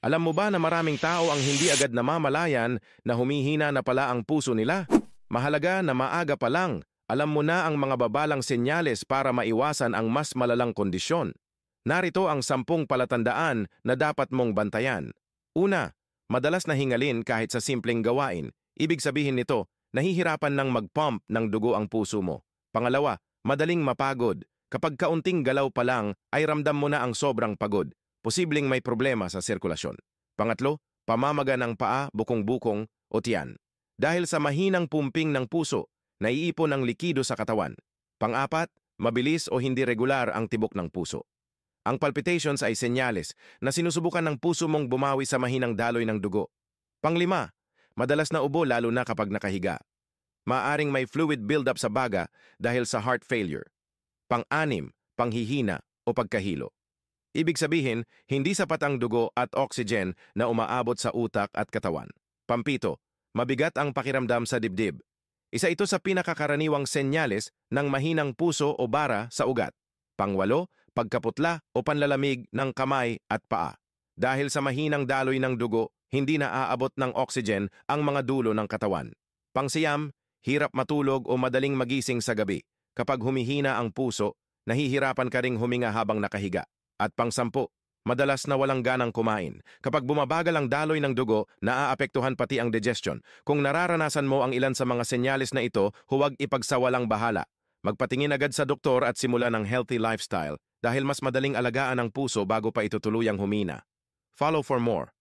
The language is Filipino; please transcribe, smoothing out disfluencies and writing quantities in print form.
Alam mo ba na maraming tao ang hindi agad namamalayan na humihina na pala ang puso nila? Mahalaga na maaga pa lang, alam mo na ang mga babalang senyales para maiwasan ang mas malalang kondisyon. Narito ang 10 palatandaan na dapat mong bantayan. Una, madalas na hingalin kahit sa simpleng gawain. Ibig sabihin nito, nahihirapan ng mag-pump ng dugo ang puso mo. Pangalawa, madaling mapagod. Kapag kaunting galaw pa lang, ay ramdam mo na ang sobrang pagod. Posibleng may problema sa sirkulasyon. Pangatlo, pamamaga ng paa, bukong-bukong o tiyan. Dahil sa mahinang pumping ng puso, naiipon ang likido sa katawan. Pang-apat, mabilis o hindi regular ang tibok ng puso. Ang palpitations ay senyales na sinusubukan ng puso mong bumawi sa mahinang daloy ng dugo. Panglima, madalas na ubo lalo na kapag nakahiga. Maaring may fluid buildup sa baga dahil sa heart failure. Pang-anim, panghihina o pagkahilo. Ibig sabihin, hindi sapat ang dugo at oxygen na umaabot sa utak at katawan. Pampito, mabigat ang pakiramdam sa dibdib. Isa ito sa pinakakaraniwang senyales ng mahinang puso o bara sa ugat. Pangwalo, pagkaputla o panlalamig ng kamay at paa. Dahil sa mahinang daloy ng dugo, hindi na aabot ng oxygen ang mga dulo ng katawan. Pangsiyam, hirap matulog o madaling magising sa gabi. Kapag humihina ang puso, nahihirapan ka ring huminga habang nakahiga. At pang-10, madalas na walang ganang kumain. Kapag bumabagal ang daloy ng dugo, naaapektuhan pati ang digestion. Kung nararanasan mo ang ilan sa mga senyales na ito, huwag ipagsawalang bahala. Magpatingin agad sa doktor at simula ng healthy lifestyle dahil mas madaling alagaan ang puso bago pa ito tuluyang humina. Follow for more.